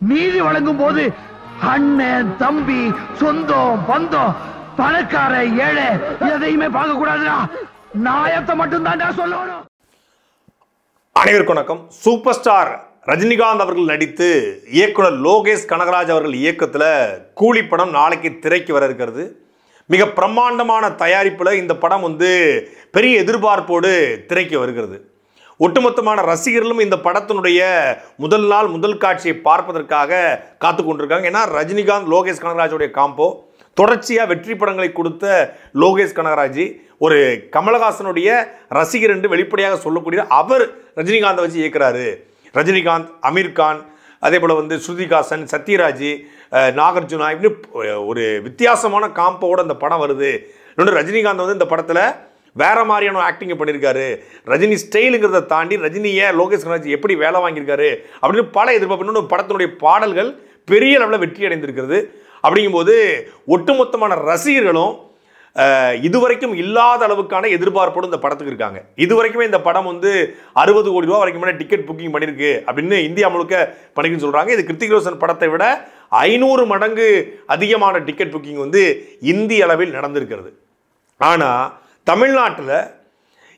நீதி வழங்கும் போது அண்ணன் தம்பி சொந்தம் பந்தம் பணக்கார ஏழை எதையுமே பார்க்க கூடாதுடா. நாயத்தை மட்டும் தான் சொல்லணும். அனைவருக்கும் வணக்கம். சூப்பர் ஸ்டார் ரஜினிகாந்த் அவர்கள் நடித்து இயக்குனர் லோகேஷ் கனகராஜ் அவர்கள் இயக்கத்தில் கூலி படம் நாளைக்கு திரைக்கு வர இருக்கிறது. மிக பிரம்மாண்டமான தயாரிப்பில் இந்த படம் பெரிய எதிர்பார்ப்போடு திரைக்கு வருகிறது. ஒட்டுமொத்தமான ரசிகர்களும் இந்த படத்தினுடைய முதல் நாள் முதல் காட்சியை பார்ப்பதற்காக காத்து கொண்டிருக்காங்க. ஏன்னா ரஜினிகாந்த் லோகேஷ் கனகராஜுடைய காம்போ தொடர்ச்சியாக வெற்றி படங்களை கொடுத்த லோகேஷ் கனகராஜ் ஒரு கமலஹாசனுடைய ரசிகர் என்று வெளிப்படையாக சொல்லக்கூடிய அவர் ரஜினிகாந்தை வச்சு இயக்குறாரு. ரஜினிகாந்த், அமீர்கான், அதே போல் ஸ்ருதிஹாசன், சத்யராஜ், நாகார்ஜுனா இப்படி ஒரு வித்தியாசமான காம்போவோட இந்த படம் வருது. இன்னொன்று ரஜினிகாந்த் இந்த படத்தில் வேற மாதிரியான ஆக்டிங் பண்ணியிருக்காரு. ரஜினி ஸ்டைலுங்கிறத தாண்டி ரஜினியை லோகேஷ் கனகராஜ் எப்படி வேலை வாங்கியிருக்காரு அப்படின்னு பல எதிர்பார்ப்பு. இன்னொன்று படத்தினுடைய பாடல்கள் பெரிய அளவில் வெற்றி அடைந்திருக்கிறது. அப்படிங்கும்போது ஒட்டுமொத்தமான ரசிகர்களும் இதுவரைக்கும் இல்லாத அளவுக்கான எதிர்பார்ப்போடு இந்த படத்துக்கு இருக்காங்க. இதுவரைக்குமே இந்த படம் 60 கோடி ரூபா வரைக்கும் மேலே டிக்கெட் புக்கிங் பண்ணியிருக்கு அப்படின்னு இந்தியா முழுக்க பண்ணிக்குன்னு சொல்கிறாங்க. இது கிருத்திக் ரோஷன் படத்தை விட 500 மடங்கு அதிகமான டிக்கெட் புக்கிங் இந்திய அளவில் நடந்திருக்கிறது. ஆனால் தமிழ்நாட்டில்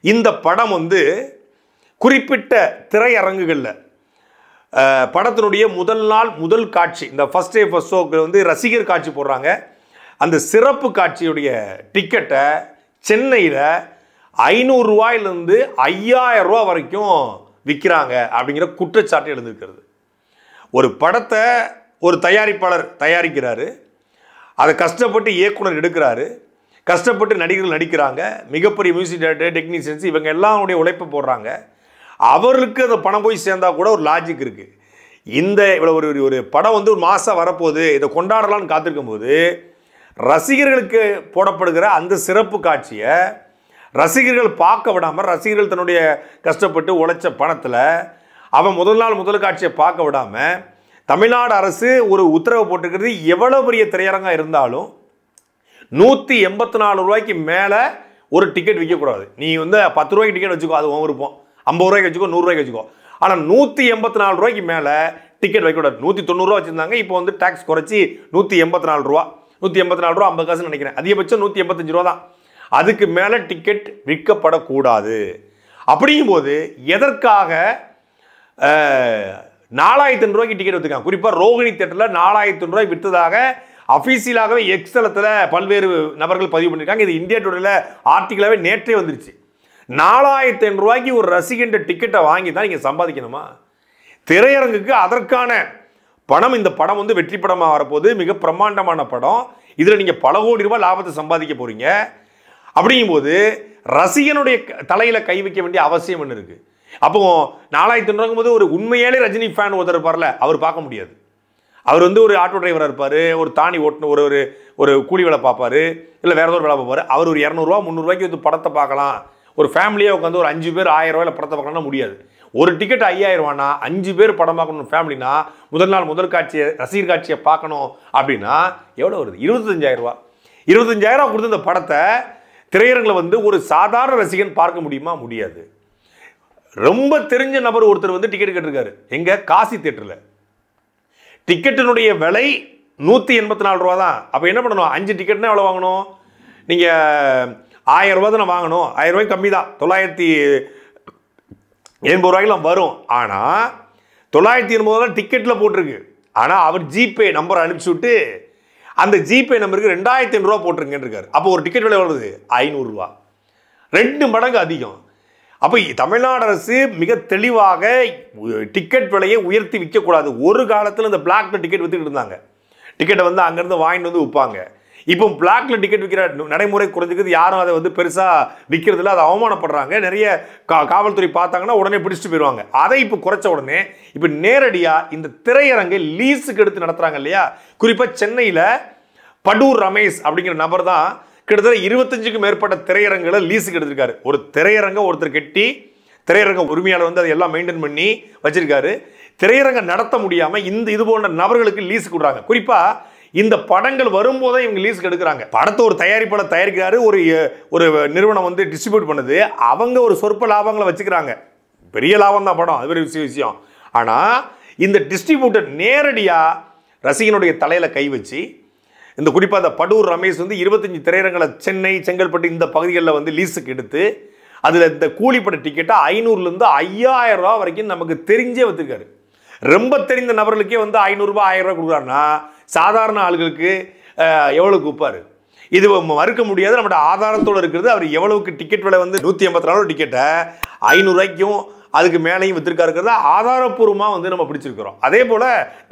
இந்த படம் குறிப்பிட்ட திரையரங்குகளில் படத்தினுடைய முதல் நாள் முதல் காட்சி, இந்த ஃபர்ஸ்ட் டே ஃபர்ஸ்ட் ஷோக்கு ரசிகர் காட்சி போடுறாங்க. அந்த சிறப்பு காட்சியுடைய டிக்கெட்டை சென்னையில் 500 ரூபாயிலிருந்து 5000 ரூபா வரைக்கும் விற்கிறாங்க அப்படிங்கிற குற்றச்சாட்டு எழுந்திருக்கிறது. ஒரு படத்தை ஒரு தயாரிப்பாளர் தயாரிக்கிறாரு, அதை கஷ்டப்பட்டு இயக்குனர் எடுக்கிறாரு, கஷ்டப்பட்டு நடிகர்கள் நடிக்கிறாங்க, மிகப்பெரிய மியூசிக் டைரக்டர், டெக்னீஷியன்ஸ் இவங்க எல்லாருடைய உழைப்பை போடுறாங்க. அவர்களுக்கு அந்த பணம் போய் சேர்ந்தா கூட ஒரு லாஜிக் இருக்குது. இந்த இவ்வளோ ஒரு படம் ஒரு மாதம் வரப்போகுது, இதை கொண்டாடலான்னு காத்திருக்கும் போது ரசிகர்களுக்கு போடப்படுகிற அந்த சிறப்பு காட்சியை ரசிகர்கள் பார்க்க விடாமல், ரசிகர்கள் தன்னுடைய கஷ்டப்பட்டு உழைச்ச பணத்தில் அவன் முதல் நாள் முதல் காட்சியை பார்க்க விடாமல் தமிழ்நாடு அரசு ஒரு உத்தரவு போட்டிருக்கிறது. எவ்வளோ பெரிய திரையரங்கம் இருந்தாலும் 184 ரூபாய்க்கு மேலே ஒரு டிக்கெட் விற்கக்கூடாது. நீ 10 ரூபாய்க்கு டிக்கெட் வச்சுக்கோ, அது விருப்பம். 50 ரூபாய்க்கு வச்சுக்கோ, 100 ரூபாய்க்கு வச்சுக்கோ. ஆனால் 184 ரூபாய்க்கு மேலே டிக்கெட் வைக்கக்கூடாது. 190 ரூபா வச்சுருந்தாங்க, இப்போ டேக்ஸ் குறைச்சி 184 ரூபா, 184 ரூபா 50 காசுன்னு நினைக்கிறேன். அதிகபட்சம் 185 ரூபா தான். அதுக்கு மேலே டிக்கெட் விற்கப்படக்கூடாது. அப்படிங்கும்போது எதற்காக 4500 ரூபாய்க்கு டிக்கெட் விற்றுக்காங்க? குறிப்பாக ரோகிணி தேட்டரில் 4500 ரூபாய் விற்றதாக அஃபீஷியலாகவே எக்ஸலத்தில் பல்வேறு நபர்கள் பதிவு பண்ணியிருக்காங்க. இது இந்தியா டுடேல ஆர்டிக்கலாகவே நேற்றே வந்துருச்சு. 4500 ரூபாய்க்கு ஒரு ரசிகன்ற டிக்கெட்டை வாங்கி தான் நீங்கள் சம்பாதிக்கணுமா? திரையரங்குக்கு அதற்கான பணம். இந்த படம் வெற்றி படமாக வரப்போகுது. மிக பிரம்மாண்டமான படம். இதில் நீங்கள் பல கோடி ரூபாய் லாபத்தை சம்பாதிக்க போகிறீங்க. அப்படிங்கும்போது ரசிகனுடைய தலையில் கை வைக்க வேண்டிய அவசியம் என்ன இருக்குது? அப்போ 4500 ரூபாய்க்கும் போது ஒரு உண்மையாலே ரஜினி ஃபேன் ஒருத்தர் இருப்பார்ல, அவர் பார்க்க முடியாது. அவர் ஒரு ஆட்டோ டிரைவராக இருப்பார், ஒரு தானி ஓட்டுன ஒரு கூலி வேலை பார்ப்பார், இல்லை வேறு ஏதோ ஒரு வேலை பார்ப்பார். அவர் ஒரு 200 ரூபா 300 ரூபாய்க்கு படத்தை பார்க்கலாம். ஒரு ஃபேமிலியாக உட்காந்து ஒரு 5 பேர் 1000 ரூபாயில் படத்தை பார்க்கணும்னா முடியாது. ஒரு டிக்கெட் 5000 ரூபானா 5 பேர் படம் பார்க்கணும் ஃபேமிலினா, முதல் நாள் முதல் காட்சியை ரசிகர் காட்சியை பார்க்கணும் அப்படின்னா எவ்வளோ வருது? 25000 ரூபா. 25000 ரூபா கொடுத்து இந்த படத்தை திரையரங்கில் ஒரு சாதாரண ரசிகன் பார்க்க முடியுமா? முடியாது. ரொம்ப தெரிஞ்ச நபர் ஒருத்தர் டிக்கெட் கேட்டிருக்காரு. எங்கே? காசி தேட்டரில். டிக்கெட்டினுடைய விலை 184 ரூபா தான். அப்போ என்ன பண்ணணும்? 5 டிக்கெட்னா எவ்வளோ வாங்கணும்? நீங்கள் 1000 ரூபா தானே வாங்கணும். 1000 ரூபாய்க்கு கம்மி தான், 980 ரூபாய்க்குலாம் வரும். ஆனால் 980 தான் டிக்கெட்டில் போட்டிருக்கு. ஆனால் அவர் ஜிபே நம்பர் அனுப்பிச்சி விட்டு அந்த ஜிபே நம்பருக்கு 2500 ரூபா போட்டிருக்கேன்னு இருக்காரு. அப்போ ஒரு டிக்கெட் விலை வருது 500 ரூபா, 2 மடங்கு அதிகம். அப்போ தமிழ்நாடு அரசு மிக தெளிவாக டிக்கெட் விலையை உயர்த்தி விற்கக்கூடாது. ஒரு காலத்தில் இந்த பிளாக்ல டிக்கெட் விற்றுக்கிட்டு இருந்தாங்க. டிக்கெட்டை அங்கேருந்து வாங்கிட்டு விற்பாங்க. இப்போ பிளாக்ல டிக்கெட் விற்கிற நடைமுறை குறைஞ்சிக்கிறது. யாரும் அதை பெருசாக விற்கிறதில்ல, அதை அவமானப்படுறாங்க. நிறைய காவல்துறை பார்த்தாங்கன்னா உடனே பிடிச்சிட்டு போயிடுவாங்க. அதை இப்போ குறைச்ச உடனே இப்போ நேரடியாக இந்த திரையரங்கை லீஸுக்கு எடுத்து நடத்துகிறாங்க இல்லையா? குறிப்பாக சென்னையில் படூர் ரமேஷ் அப்படிங்கிற நபர் தான் கிட்டத்தட்ட 25க்கும் மேற்பட்ட திரையரங்களை லீஸுக்கு எடுத்திருக்காரு. ஒரு திரையரங்க ஒருத்தர் கட்டி திரையரங்க உரிமையாளர் அதை எல்லாம் மெயின்டைன் பண்ணி வச்சிருக்காரு. திரையரங்க நடத்த முடியாமல் இது போன்ற நபர்களுக்கு லீஸு கொடுறாங்க. குறிப்பாக இந்த படங்கள் வரும்போதே இவங்க லீஸ்க்கு எடுக்கிறாங்க. படத்தை ஒரு தயாரிப்பாளர் தயாரிக்கிறாரு, ஒரு நிறுவனம் டிஸ்ட்ரிபியூட் பண்ணுது, அவங்க ஒரு சொற்ப லாபங்களை வச்சுக்கிறாங்க. பெரிய லாபம் தான் படம், அது பெரிய விஷயம். ஆனால் இந்த டிஸ்ட்ரிபியூட்டர் நேரடியா ரசிகனுடைய தலையில கை வச்சு இந்த குறிப்பாக அந்த படூர் ரமேஷ் வந்து 25 திரையரங்களை சென்னை, செங்கல்பட்டு இந்த பகுதிகளில் வந்து லீஸுக்கு எடுத்து அதில் இந்த கூலிப்பட டிக்கெட்டை 500லேருந்து 5000 ரூபா வரைக்கும் நமக்கு தெரிஞ்சே வச்சிருக்காரு. ரொம்ப தெரிந்த நபர்களுக்கே வந்து 500 ரூபாய் 1000 ரூபாய் கொடுக்குறாருன்னா சாதாரண ஆளுகளுக்கு எவ்வளவு கூப்பாரு? இது மறுக்க முடியாது. நம்மளோட ஆதாரத்தோடு இருக்கிறது. அவர் எவ்வளவுக்கு டிக்கெட் விலை வந்து 184 டிக்கெட்டை 500 ரூபாய்க்கும் அதுக்கு மேலேயும் வித்திருக்காருக்கிறத ஆதாரப்பூர்வமாக வந்து நம்ம பிடிச்சிருக்கிறோம். அதே போல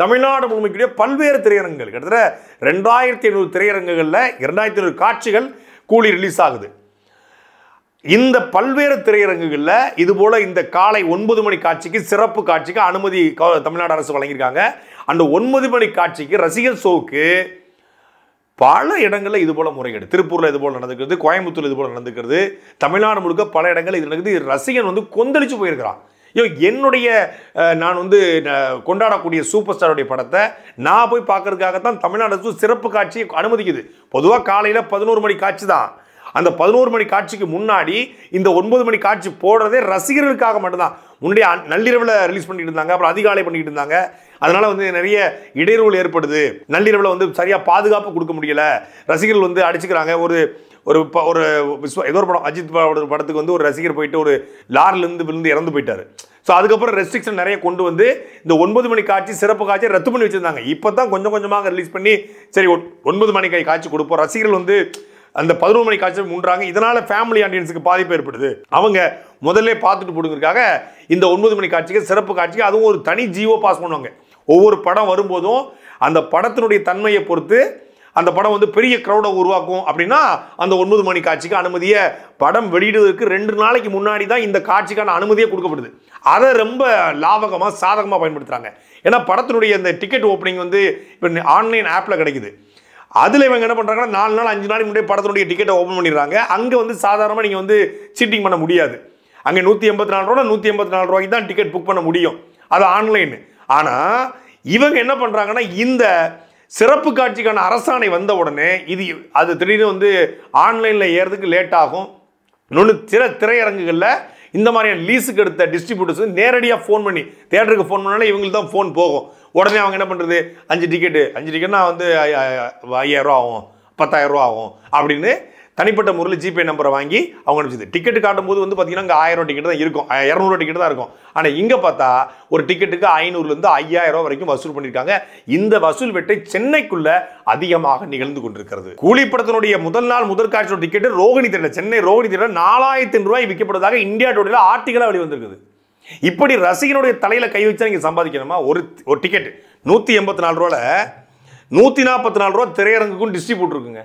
தமிழ்நாடு முழுமைக்குரிய பல்வேறு திரையரங்குகள் கிட்டத்தட்ட 2500 திரையரங்குகளில் 2500 காட்சிகள் கூலி ரிலீஸ் ஆகுது. இந்த பல்வேறு திரையரங்குகளில் இது போல இந்த காலை 9 மணி காட்சிக்கு சிறப்பு காட்சிக்கு அனுமதி தமிழ்நாடு அரசு வழங்கியிருக்காங்க. அந்த 9 மணி காட்சிக்கு ரசிகர் ஷோவுக்கு பல இடங்களில் இது போல முறைகேடு. திருப்பூரில் இது போல நடந்துக்கிறது, கோயம்புத்தூர் இது போல நடந்துக்கிறது, தமிழ்நாடு முழுக்க பல இடங்கள் இது நடக்குது. ரசிகன் வந்து கொந்தளிச்சு போயிருக்கிறான். என்னுடைய நான் வந்து கொண்டாடக்கூடிய சூப்பர் ஸ்டாருடைய படத்தை நான் போய் பார்க்கறதுக்காகத்தான் தமிழ்நாடு அரசு சிறப்பு காட்சியை அனுமதிக்குது. பொதுவாக காலையில் 11 மணி காட்சி தான். அந்த 11 மணி காட்சிக்கு முன்னாடி இந்த 9 மணி காட்சி போடுறதே ரசிகர்களுக்காக மட்டும்தான். முன்னாடி நள்ளிரவில் ரிலீஸ் பண்ணிட்டு இருந்தாங்க, அப்புறம் அதிகாலை பண்ணிட்டு இருந்தாங்க. அதனால வந்து நிறைய இடையூறுகள் ஏற்படுது. நள்ளிரவில் வந்து சரியா பாதுகாப்பு கொடுக்க முடியல, ரசிகர்கள் வந்து அடிச்சுக்கிறாங்க. ஒரு ஒரு ஒரு ஏதோ ஒரு படம் அஜித் படத்துக்கு வந்து ஒரு ரசிகர் போயிட்டு ஒரு லாரிலிருந்து விழுந்து இறந்து போயிட்டாரு. ஸோ அதுக்கப்புறம் ரெஸ்ட்ரிக்ஷன் நிறைய கொண்டு வந்து இந்த 9 மணி காட்சி சிறப்பு காட்சியை ரத்து பண்ணி வச்சிருந்தாங்க. இப்போ தான் கொஞ்சம் கொஞ்சமாக ரிலீஸ் பண்ணி சரி 9 மணி காட்சி கொடுப்போம். ரசிகர்கள் வந்து அந்த 11 மணி காட்சி முன்றாங்க. இதனால ஃபேமிலி ஆடியன்ஸுக்கு பாதிப்பு ஏற்படுது. அவங்க முதல்ல பார்த்துட்டு போடுங்கிறதுக்காக இந்த 9 மணி காட்சிக்கு சிறப்பு காட்சிக்கு அதுவும் ஒரு தனி ஜியோ பாஸ் பண்ணுவாங்க. ஒவ்வொரு படம் வரும்போதும் அந்த படத்தினுடைய தன்மையை பொறுத்து அந்த படம் வந்து பெரிய க்ரௌடை உருவாக்கும் அப்படின்னா அந்த 9 மணி காட்சிக்கு அனுமதியை படம் வெளியிடுவதற்கு 2 நாளைக்கு முன்னாடி தான் இந்த காட்சிக்கான அனுமதியே கொடுக்கப்படுது. அதை ரொம்ப லாபகமாக சாதகமாக பயன்படுத்துகிறாங்க. ஏன்னா படத்தினுடைய இந்த டிக்கெட் ஓப்பனிங் வந்து இப்போ ஆன்லைன் ஆப்பில் கிடைக்குது. அதில் இவங்க என்ன பண்ணுறாங்கன்னா 4 நாள் 5 நாளைக்கு முன்னாடி படத்தினுடைய டிக்கெட்டை ஓப்பன் பண்ணிடுறாங்க. அங்கே வந்து சாதாரணமாக நீங்கள் வந்து சீட்டிங் பண்ண முடியாது. அங்கே 184 ரூபா 184 ரூபாய்க்கு தான் டிக்கெட் புக் பண்ண முடியும். அது ஆன்லைன். ஆனால் இவங்க என்ன பண்ணுறாங்கன்னா இந்த சிறப்பு காட்சிக்கான அரசாணை வந்த உடனே அது திடீர்னு வந்து ஆன்லைனில் ஏறதுக்கு லேட் ஆகும். இன்னொன்று சில திரையரங்குகளில் இந்த மாதிரியான லீஸுக்கு எடுத்த டிஸ்ட்ரிபியூட்டர்ஸ் நேரடியாக ஃபோன் பண்ணி தியேட்டருக்கு ஃபோன் பண்ணாலே இவங்களுக்கு தான் ஃபோன் போகும். உடனே அவங்க என்ன பண்ணுறது, 5 டிக்கெட்னா வந்து 5000 ரூபா ஆகும், 10000 ரூபா ஆகும் அப்படின்னு தனிப்பட்ட முறையில் ஜிபே நம்பரை வாங்கி அவங்க அனுப்பிச்சது. டிக்கெட்டு காட்டும் போது வந்து பார்த்தீங்கன்னா அங்கே 1000 டிக்கெட் தான் இருக்கும், 200 டிக்கெட் தான் இருக்கும். ஆனால் இங்கே பார்த்தா ஒரு டிக்கெட்டுக்கு 500லேருந்து 5000 ரூபா வரைக்கும் வசூல் பண்ணியிருக்காங்க. இந்த வசூல் வெட்டை சென்னைக்குள்ள அதிகமாக நிகழ்ந்து கொண்டிருக்கிறது. கூலிப்படத்தினுடைய முதல் நாள் முதல் காட்சியோட ticket Rohini theatre, Chennai Rohini theatre 4000 ரூபாய் விற்கப்படுவதாக இந்தியா டுடேல ஆர்டிகலாக வெளிவந்திருக்குது. இப்படி ரசிகனுடைய தலையில கை வச்சா நீங்க சம்பாதிக்கணுமா? ஒரு டிக்கெட் 184 ரூபால 144 ரூபா திரையரங்குக்கும் டிஸ்ட்ரிபியூட் இருக்குங்க.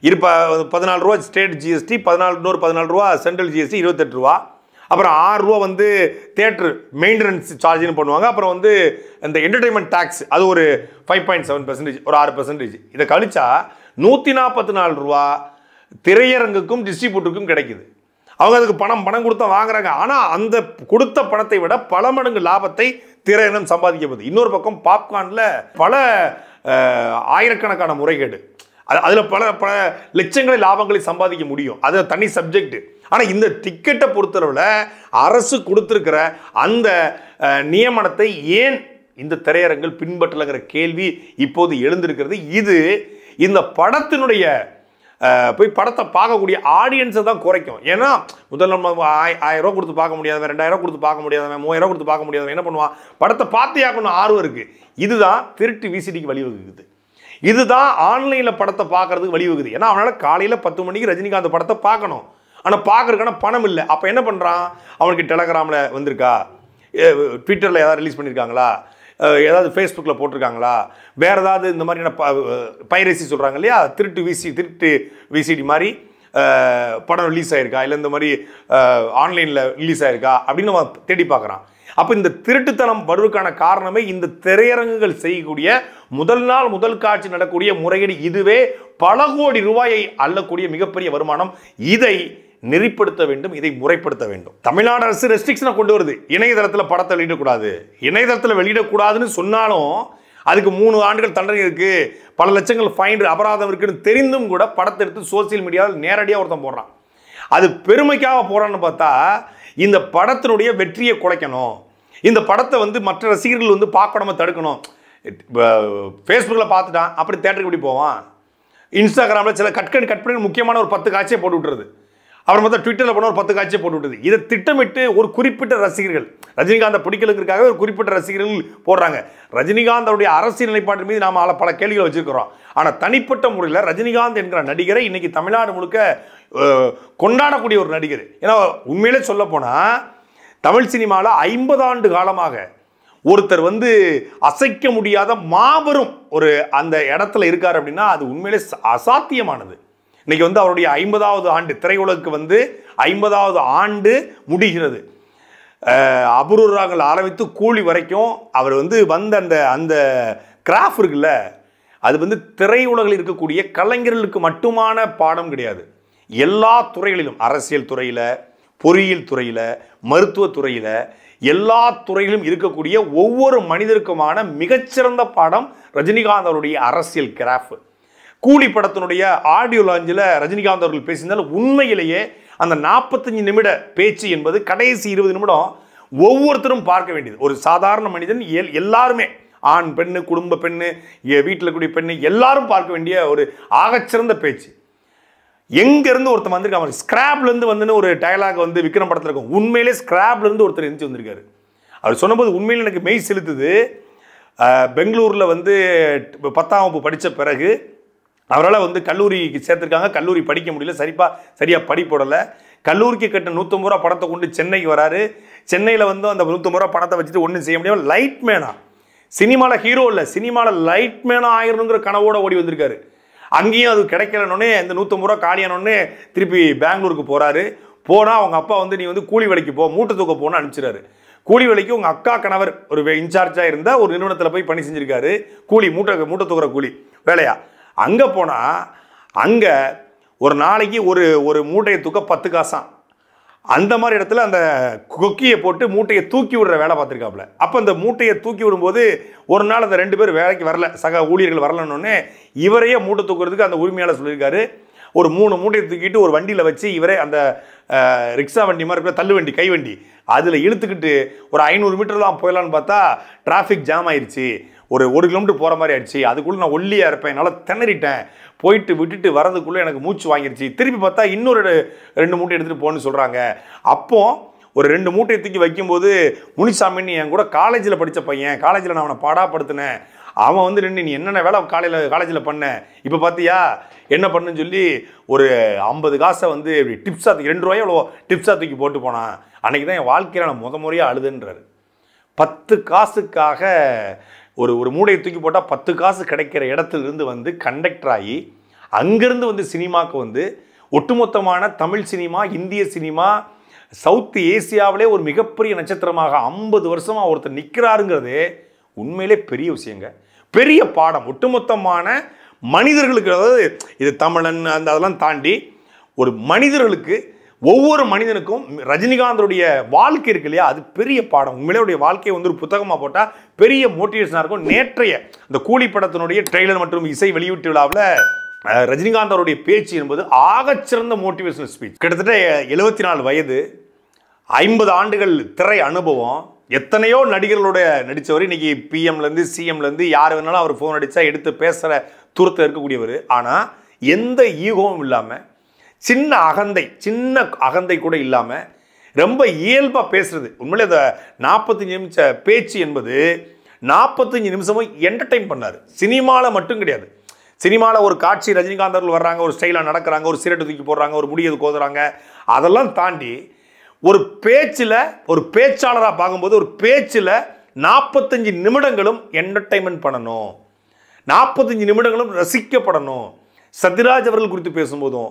14 ரூபா ஸ்டேட் ஜிஎஸ்டி, 14 ரூபா சென்ட்ரல் ஜிஎஸ்டி, 28 ரூபா. அப்புறம் 6 ரூபா வந்து தியேட்டர் மெயின்டெனன்ஸ் சார்ஜ்னு பண்ணுவாங்க. அப்புறம் வந்து இந்த என்டர்டைன்மெண்ட் டாக்ஸ் அது ஒரு 5.7%, ஒரு 6%. இதை கழிச்சா 144 ரூபா திரையரங்குக்கும் டிஸ்ட்ரிபியூட்டருக்கும் கிடைக்குது. அவங்க அதுக்கு பணம் கொடுத்தா வாங்குறாங்க. ஆனால் அந்த கொடுத்த பணத்தை விட பல மடங்கு லாபத்தை திரையரங்கம் சம்பாதிக்கப்படுது. இன்னொரு பக்கம் பாப்கார்னில் பல ஆயிரக்கணக்கான முறைகேடு, அதில் பல லட்சங்களை லாபங்களை சம்பாதிக்க முடியும். அது தனி சப்ஜெக்ட். ஆனால் இந்த டிக்கெட்டை பொறுத்தளவில் அரசு கொடுத்துருக்கிற அந்த நியமனத்தை ஏன் இந்த திரையரங்கள் பின்பற்றலைங்கிற கேள்வி இப்போது எழுந்திருக்கிறது. இது இந்த படத்தினுடைய போய் படத்தை பார்க்கக்கூடிய ஆடியன்ஸை தான் குறைக்கும். ஏன்னா முதல்ல நம்ம 1000 ரூபா கொடுத்து பார்க்க முடியாதவன், 2000 ரூபா கொடுத்து பார்க்க முடியாதவன், 3000 ரூபா கொடுத்து பார்க்க முடியாதவன் என்ன பண்ணுவான்? படத்தை பார்த்தே ஆகணும் ஆர்வம் இருக்குது. இதுதான் திருட்டு விசிடிக்கு வழிவகுக்குது. இதுதான் ஆன்லைனில் படத்தை பார்க்கறதுக்கு வழிவகுக்குது. ஏன்னா அவனால் காலையில் 10 மணிக்கு ரஜினிகாந்த் படத்தை பார்க்கணும். ஆனால் பார்க்கறதுக்கான பணம் இல்லை. அப்போ என்ன பண்ணுறான்? அவனுக்கு டெலகிராமில் வந்திருக்கா, ட்விட்டரில் ஏதாவது ரிலீஸ் பண்ணியிருக்காங்களா, ஏதாவது ஃபேஸ்புக்கில் போட்டிருக்காங்களா, வேறு ஏதாவது இந்த மாதிரியான பைரசி சொல்கிறாங்க இல்லையா, திருட்டு விசிடி மாதிரி படம் ரிலீஸ் ஆகிருக்கா, இல்லை இந்த மாதிரி ஆன்லைனில் ரிலீஸ் ஆகிருக்கா அப்படின்னு நம்ம தேடி பார்க்குறான். அப்போ இந்த திருட்டுத்தனம் வருவதற்கான காரணமே இந்த திரையரங்குகள் செய்யக்கூடிய முதல் நாள் முதல் காட்சி நடக்கூடிய முறையீடு. இதுவே பல கோடி ரூபாயை அள்ளக்கூடிய மிகப்பெரிய வருமானம். இதை நெறிப்படுத்த வேண்டும், இதை முறைப்படுத்த வேண்டும். தமிழ்நாடு அரசு ரெஸ்ட்ரிக்ஷனை கொண்டு வருது. இணையதளத்தில் படத்தை வெளியிடக்கூடாது. இணையதளத்தில் வெளியிடக்கூடாதுன்னு சொன்னாலும் அதுக்கு 3 ஆண்டுகள் தண்டனை இருக்கு, பல லட்சங்கள் ஃபைன் அபராதம் இருக்குன்னு தெரிந்தும் கூட படத்தை எடுத்து சோசியல் மீடியாவில் நேரடியாக ஒருத்தன் போடுறான். அது பெருமைக்காக போறான்னு பார்த்தா இந்த படத்தினுடைய வெற்றியை குலைக்கணும், இந்த படத்தை வந்து மற்ற ரசிகர்கள் வந்து பார்க்கணும தடுக்கணும். ஃபேஸ்புக்கில் பார்த்துட்டான், அப்படி தேட்டருக்கு எப்படி போவான்? இன்ஸ்டாகிராமில் சில கட் பண்ணி முக்கியமான ஒரு 10 காட்சியை போட்டு விட்டுறது. அப்புறம் பார்த்தா ட்விட்டரில் போன ஒரு 10 காட்சியை போட்டு விட்டுது. இதை திட்டமிட்டு ஒரு குறிப்பிட்ட ரசிகர்கள், ரஜினிகாந்தை பிடிக்கிறதுக்காக ஒரு குறிப்பிட்ட ரசிகர்கள் போடுறாங்க. ரஜினிகாந்த் அவருடைய அரசியல் நிலைப்பாட்டின் மீது நாம் பல கேள்விகளை வச்சிருக்கிறோம். ஆனால் தனிப்பட்ட முறையில் ரஜினிகாந்த் என்கிற நடிகரை இன்னைக்கு தமிழ்நாடு முழுக்க கொண்டாடக்கூடிய ஒரு நடிகர். ஏன்னா உண்மையிலே சொல்ல போனால் தமிழ் சினிமாவில் 50 ஆண்டு காலமாக ஒருத்தர் வந்து அசைக்க முடியாத மாபெரும் ஒரு அந்த இடத்துல இருக்கார் அப்படின்னா அது உண்மையிலே அசாத்தியமானது. இன்னைக்கு வந்து அவருடைய 50வது ஆண்டு, திரையுலகுக்கு வந்து 50வது ஆண்டு முடிகிறது. அபூர்வராகங்கள் ஆரம்பித்து கூலி வரைக்கும் அவர் வந்து வந்த அந்த அந்த கிராஃப் இருக்குல்ல, அது வந்து திரையுலகில் இருக்கக்கூடிய கலைஞர்களுக்கு மட்டுமான பாடம் கிடையாது. எல்லா துறைகளிலும், அரசியல் துறையில், பொறியியல் துறையில், மருத்துவத்துறையில், எல்லா துறையிலும் இருக்கக்கூடிய ஒவ்வொரு மனிதருக்குமான மிகச்சிறந்த பாடம் ரஜினிகாந்த் அவருடைய அரசியல் கிராஃப். கூலி படத்தினுடைய ஆடியோ லாஞ்சில் ரஜினிகாந்த் அவர்கள் பேசியிருந்தாலும் உண்மையிலேயே அந்த 45 நிமிட பேச்சு என்பது கடைசி 20 நிமிடம் ஒவ்வொருத்தரும் பார்க்க வேண்டியது. ஒரு சாதாரண மனிதன் எல்லாருமே, ஆண் பெண்ணு, குடும்ப பெண்ணு, வீட்டில் கூடிய பெண்ணு, எல்லாரும் பார்க்க வேண்டிய ஒரு ஆகச்சிறந்த பேச்சு. எங்கேருந்து ஒருத்தர் வந்திருக்காங்க, ஸ்கிராப்லேருந்து வந்துன்னு ஒரு டயலாக் வந்து விக்ரம் படத்தில் இருக்கும். உண்மையிலே ஸ்கிராப்லேருந்து ஒருத்தர் எழுந்து வந்திருக்காரு. அவர் சொன்னபோது உண்மையிலே எனக்கு மெய் செலுத்துது. பெங்களூரில் வந்து 10ஆம் வகுப்பு படித்த பிறகு அவரால் வந்து கல்லூரிக்கு சேர்த்துருக்காங்க. கல்லூரி படிக்க முடியல, சரியாக படிப்போடலை. கல்லூரிக்கு கட்ட 150 ரூபா பணத்தை கொண்டு சென்னைக்கு வராரு. சென்னையில் வந்து அந்த 150 ரூபா பணத்தை வச்சுட்டு ஒன்றும் செய்ய முடியாமல் லைட்மேனா, சினிமாவில் ஹீரோ இல்லை, சினிமாவில் லைட்மேனா ஆயிரணுங்கிற கனவோட ஓடி வந்திருக்காரு. அங்கேயும் அது கிடைக்கலனோடனே இந்த 150 ரூபா காலியானோடனே திருப்பி பெங்களூருக்கு போகிறாரு. போனால் அவங்க அப்பா வந்து நீ வந்து கூலி வேலைக்கு போ, மூட்டை தூக்க போன்னு அனுப்பிச்சிடாரு. கூலி வேலைக்கு உங்கள் அக்கா கணவர் ஒரு இன்சார்ஜாக இருந்தால் ஒரு நிறுவனத்தில் போய் பணி செஞ்சுருக்காரு. கூலி மூட்டை தூக்குற கூலி வேலையா. அங்கே போனால் அங்கே ஒரு நாளைக்கு ஒரு மூட்டையை தூக்க 10 காசாம். அந்த மாதிரி இடத்துல அந்த கொக்கியை போட்டு மூட்டையை தூக்கி விடுற வேலை பார்த்துருக்காப்புல. அப்போ அந்த மூட்டையை தூக்கி விடும்போது ஒரு நாள் அந்த 2 பேர் வேலைக்கு வரல, சக ஊழியர்கள் வரலன்னொன்னே இவரையே மூட்டை தூக்குறதுக்கு அந்த உரிமையாளர் சொல்லியிருக்காரு. ஒரு 3 மூட்டையை தூக்கிட்டு ஒரு வண்டியில் வச்சு இவரே அந்த ரிக்ஷா வண்டி மாதிரி இருக்கிற தள்ளு வண்டி, கை வண்டி, அதில் இழுத்துக்கிட்டு ஒரு 500 மீட்டர் தான் போயிடலான்னு பார்த்தா டிராஃபிக் ஜாம் ஆயிடுச்சு. ஒரு 1 கிலோமீட்டர் போகிற மாதிரி ஆயிடுச்சு. அதுக்குள்ளே நான் ஒல்லியாக இருப்பேன், என்னால் திணறிட்டேன். போயிட்டு விட்டுட்டு வரதுக்குள்ளே எனக்கு மூச்சு வாங்கிருச்சு. திருப்பி பார்த்தா இன்னொரு 2 மூட்டை எடுத்துகிட்டு போகணுன்னு சொல்கிறாங்க. அப்போது ஒரு 2 மூட்டையை தூக்கி வைக்கும்போது முனிசாமின்னு என் கூட காலேஜில் படித்த பையன், காலேஜில் நான் அவனை பாடாப்படுத்தினேன். அவன் வந்து நின்று நீ என்னென்ன வேலை காலேஜில் பண்ண, இப்போ பார்த்தியா என்ன பண்ணுன்னு சொல்லி ஒரு 50 காசை வந்து டிப்ஸாக தூக்கி 2 ரூபாயோ அவ்வளோ டிப்ஸாக தூக்கி போட்டு போனான். அன்றைக்கி தான் என் வாழ்க்கையில் நான் முறையாக அழுதுன்றாரு. 10 காசுக்காக ஒரு மூடையை தூக்கி போட்டால் 10 காசு கிடைக்கிற இடத்துலேருந்து வந்து கண்டக்டர் ஆகி அங்கேருந்து வந்து சினிமாவுக்கு வந்து ஒட்டுமொத்தமான தமிழ் சினிமா, இந்திய சினிமா, சவுத் ஏசியாவிலே ஒரு மிகப்பெரிய நட்சத்திரமாக 50 வருஷமாக ஒருத்தர் நிற்கிறாருங்கிறதே உண்மையிலே பெரிய விஷயங்க, பெரிய பாடம். ஒட்டுமொத்தமான மனிதர்களுக்கு, அதாவது இது தமிழன் அந்த அதெல்லாம் தாண்டி ஒரு மனிதர்களுக்கு, ஒவ்வொரு மனிதனுக்கும் ரஜினிகாந்தருடைய வாழ்க்கை இருக்கு இல்லையா, அது பெரிய பாடம். உண்மையிலே வாழ்க்கையை வந்து ஒரு புத்தகமாக போட்டால் பெரிய மோட்டிவேஷனாக இருக்கும். நேற்றைய இந்த கூலி படத்தினுடைய ட்ரெய்லர் மற்றும் இசை வெளியீட்டு விழாவில் ரஜினிகாந்த் அவருடைய பேச்சு என்பது ஆகச்சிறந்த மோட்டிவேஷனல் ஸ்பீச். கிட்டத்தட்ட 74 வயது, 50 ஆண்டுகள் திரை அனுபவம், எத்தனையோ நடிகர்களோட நடித்தவர். இன்னைக்கு பிஎம்லேருந்து சிஎம்லேருந்து யார் வேணாலும் அவர் ஃபோன் அடித்தா எடுத்து பேசுகிற தூரத்தில் இருக்கக்கூடியவர். ஆனால் எந்த ஈகோவும் இல்லாமல், சின்ன அகந்தை கூட இல்லாமல் ரொம்ப இயல்பாக பேசுறது. உண்மையிலே அந்த 45 நிமிஷ பேச்சு என்பது 45 நிமிஷமும் என்டர்டெயின் பண்ணார். சினிமாவில் மட்டும் கிடையாது. சினிமாவில் ஒரு காட்சி ரஜினிகாந்தர்கள் வர்றாங்க, ஒரு ஸ்டைலாக நடக்கிறாங்க, ஒரு சிரட்டு தூக்கி போடுறாங்க, ஒரு முடியது கோதுறாங்க, அதெல்லாம் தாண்டி ஒரு பேச்சில், ஒரு பேச்சாளராக பார்க்கும்போது ஒரு பேச்சில் 45 நிமிடங்களும் என்டர்டைன்மெண்ட் பண்ணணும், 45 நிமிடங்களும் ரசிக்கப்படணும். சத்யராஜ் அவர்கள் குறித்து பேசும்போதும்,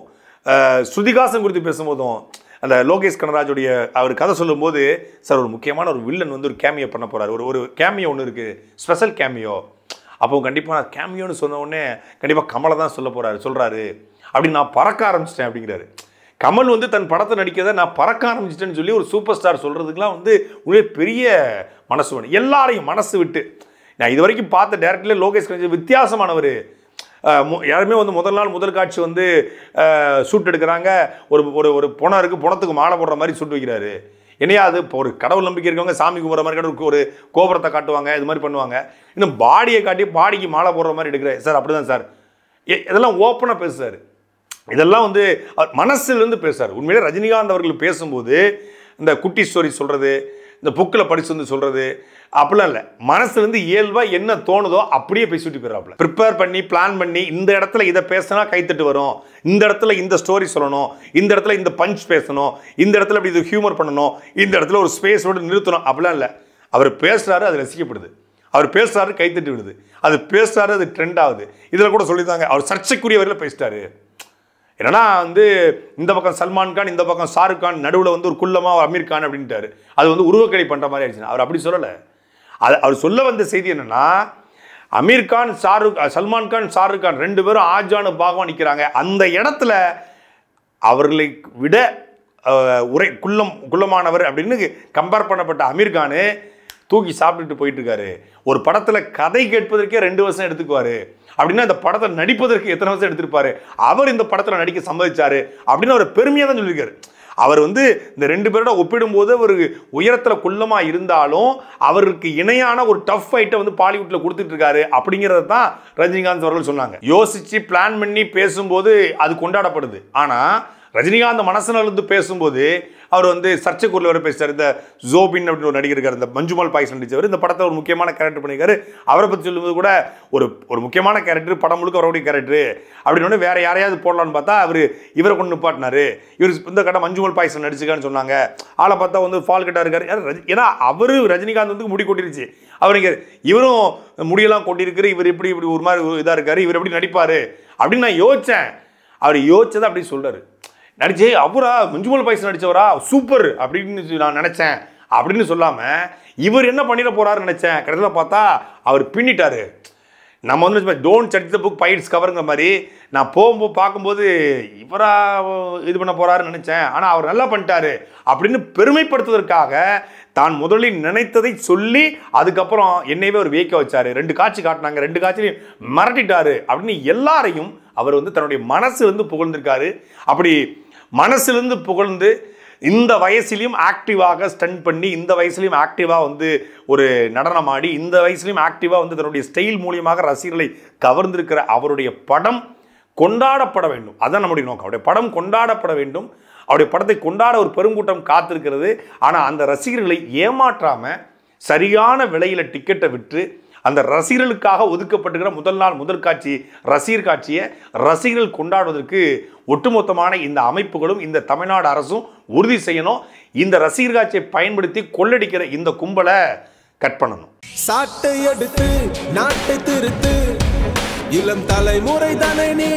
ஸ்ருதிகாசன் குறித்து பேசும்போதும், அந்த லோகேஷ் கனகராஜுடைய அவர் கதை சொல்லும்போது, சார் ஒரு முக்கியமான ஒரு வில்லன் வந்து ஒரு கேமியோ பண்ண போகிறார், ஒரு கேமியோ ஒன்று இருக்குது, ஸ்பெஷல் கேமியோ. அப்போ கண்டிப்பாக நான் கேமியோன்னு சொன்ன உடனே கண்டிப்பாக கமலை தான் சொல்கிறாரு அப்படின்னு நான் பறக்க ஆரம்பிச்சிட்டேன் அப்படிங்கிறாரு. கமல் வந்து தன் படத்தை நடிக்கிறத நான் பறக்க ஆரம்பிச்சிட்டேன்னு சொல்லி ஒரு சூப்பர் ஸ்டார் சொல்கிறதுக்கெலாம் வந்து உண்மையே பெரிய மனசு வேணும். எல்லாரையும் மனசு விட்டு, நான் இது வரைக்கும் பார்த்த டேரக்டர்லேயே லோகேஷ் கனகராஜ் வித்தியாசமானவர். யாருமே வந்து முதல் காட்சி வந்து ஷூட் எடுக்கிறாங்க, ஒரு பொணம் இருக்குது, பொணத்துக்கு மாலை போடுற மாதிரி ஷூட் வைக்கிறாரு. என்னையா அது இப்போ ஒரு கடவுள் நம்பிக்கை இருக்கவங்க சாமி கும்பிட்ற மாதிரி கடவுளுக்கு ஒரு கோபுரத்தை காட்டுவாங்க, இது மாதிரி பண்ணுவாங்க. இன்னும் பாடியை காட்டி பாடிக்கு மாலை போடுற மாதிரி எடுக்கிறேன் சார், அப்படிதான் சார். இதெல்லாம் ஓப்பனாக பேசுறாரு. இதெல்லாம் வந்து மனசுலேருந்து பேசுறாரு. உண்மையிலே ரஜினிகாந்த் அவர்கள் பேசும்போது இந்த குட்டி ஸ்டோரி சொல்றது, இந்த புக்கில் படிச்சு வந்து சொல்றது அப்படிலாம் இல்லை. மனசுலேருந்து இயல்பாக என்ன தோணுதோ அப்படியே பேசிட்டு போயிடறாப்புல. ப்ரிப்பேர் பண்ணி பிளான் பண்ணி இந்த இடத்துல இதை பேசினா கைத்தட்டு வரும், இந்த இடத்துல இந்த ஸ்டோரி சொல்லணும், இந்த இடத்துல இந்த பஞ்ச் பேசணும், இந்த இடத்துல இப்படி இது ஹியூமர் பண்ணணும், இந்த இடத்துல ஒரு ஸ்பேஸோடு நிறுத்தணும் அப்படிலாம் இல்லை. அவர் பேசுறாரு, அது ரசிக்கப்படுது. அவர் பேசுறாரு, கைத்தட்டி விடுது. அது பேசுறாரு, அது ட்ரெண்ட் ஆகுது. இதில் கூட சொல்லியிருந்தாங்க அவர் சர்ச்சைக்குரிய வரையில் பேசிட்டாரு. என்னன்னா வந்து இந்த பக்கம் சல்மான் கான், இந்த பக்கம் ஷாருக் கான், நடுவில் வந்து ஒரு குள்ளமா அமீர் கான் அப்படின்ட்டாரு. அது வந்து உருவக்கடை பண்ற மாதிரி ஆயிடுச்சு. அவர் அப்படி சொல்லலை. அது அவர் சொல்ல வந்த செய்தி என்னன்னா, அமீர் கான் சல்மான் கான் ஷாருக் கான் 2 பேரும் ஆஜானு பாகமா நிற்கிறாங்க. அந்த இடத்துல அவர்களை விட குள்ளமானவர் அப்படின்னு கம்பேர் பண்ணப்பட்ட அமீர் கானு தூக்கி சாப்பிட்டுட்டு போயிட்டு இருக்காரு. ஒரு படத்துல கதை கேட்பதற்கே 2 வருஷம் எடுத்துக்குவாரு அப்படின்னா இந்த படத்தை நடிப்பதற்கு எத்தனை வருஷம் எடுத்திருப்பாரு. அவர் இந்த படத்துல நடிக்க சம்மதிச்சாரு அப்படின்னு அவர் பெருமையா தான் சொல்லியிருக்காரு. அவர் வந்து இந்த 2 பேரோட ஒப்பிடும்போது ஒரு உயரத்துல குள்ளமா இருந்தாலும் அவருக்கு இணையான ஒரு டஃப் ஃபைட்டை வந்து பாலிவுட்ல கொடுத்துட்டு இருக்காரு அப்படிங்கிறது தான் ரஜினிகாந்த் அவர்கள் சொன்னாங்க. யோசிச்சு பிளான் பண்ணி பேசும்போது அது கொண்டாடப்படுது. ஆனா ரஜினிகாந்த் மனசுல பேசும்போது அவர் வந்து சர்ச்சைக்குள்ள வர பேசுறாரு. இந்த ஜோபின் அப்படின்னு ஒரு நடிகர் இருக்காரு, இந்த மஞ்சுமல் பாய்ஸ் நடிச்சவர், இந்த படத்தை ஒரு முக்கியமான கேரக்டர் பண்ணியிருக்காரு. அவரை பற்றி சொல்லும்போது கூட ஒரு முக்கியமான கேரக்டர், படம் முழுக்க அவருடைய கேரக்டர் அப்படின்னு வேற யாரையாவது போடலான்னு பார்த்தா இவரை கொண்டு நிப்பாட்டினாரு. இவர் இந்த கடை மஞ்சுமல் பாய்ஸ் நடிச்சுக்கான்னு சொன்னாங்க. ஆளை பார்த்தா வந்து ஃபால் கட்டா இருக்காரு. ஏன்னா அவரு ரஜினிகாந்த் வந்து முடி கொட்டிருச்சு. அவருக்கு இவரும் முடியெல்லாம் கொட்டிருக்காரு. இவர் இப்படி ஒரு மாதிரி இதா இருக்காரு. இவர் எப்படி நடிப்பாரு அப்படின்னு நான் யோசிச்சேன். அவர் யோசிச்சதை அப்படி சொல்றாரு. நடிச்சு அவரா மஞ்சுமல் பாய்ஸ் நடிச்சவரா சூப்பர் அப்படின்னு நான் நினைச்சேன் அப்படின்னு சொல்லாம இவர் என்ன பண்ணிட போறாருன்னு நினைச்சேன். கடைசியில் பார்த்தா அவர் பின்னிட்டாரு. நம்ம வந்து don't judge the book by its கவர்ங்கிற மாதிரி நான் போகும்போது பார்க்கும்போது இவரா இது பண்ண போறாருன்னு நினைச்சேன். ஆனால் அவர் நல்லா பண்ணிட்டாரு அப்படின்னு பெருமைப்படுத்துவதற்காக தான் முதலில் நினைத்ததை சொல்லி அதுக்கப்புறம் என்னையவே அவர் வியக்க வச்சாரு. 2 காட்சி காட்டினாங்க, 2 காட்சியும் மிரட்டிட்டாரு அப்படின்னு எல்லாரையும் அவர் வந்து தன்னுடைய மனசுலேருந்து புகழ்ந்திருக்காரு. அப்படி மனசுலேருந்து புகழ்ந்து இந்த வயசுலையும் ஆக்டிவாக ஸ்டண்ட் பண்ணி, இந்த வயசுலையும் ஆக்டிவாக வந்து ஒரு நடனமாடி, இந்த வயசுலையும் ஆக்டிவாக வந்து தன்னுடைய ஸ்டைல் மூலியமாக ரசிகர்களை கவர்ந்திருக்கிற அவருடைய படம் கொண்டாடப்பட வேண்டும். அதுதான் நம்முடைய நோக்கம். அவருடைய படம் கொண்டாடப்பட வேண்டும். அவருடைய படத்தை கொண்டாட ஒரு பெருங்கூட்டம் காத்திருக்கிறது. ஆனால் அந்த ரசிகர்களை ஏமாற்றாம சரியான விலையில டிக்கெட்டை விற்று அந்த ரசிகர்களுக்காக ஒதுக்கப்பட்டுகிற முதல் நாள் முதல் காட்சி ரசிகர் காட்சியை ரசிகர்கள் கொண்டாடுவதற்கு ஒட்டுமொத்தமான இந்த அமைப்புகளும் இந்த தமிழ்நாடு அரசும் உறுதி செய்யணும். இந்த ரசிகர் காட்சியை பயன்படுத்தி கொள்ளடிக்கிற இந்த கும்பலை கட் பண்ணணும். சாட்டை எடுத்து நாட்டை திருத்து, இளம் தலைமுறை தானே நீ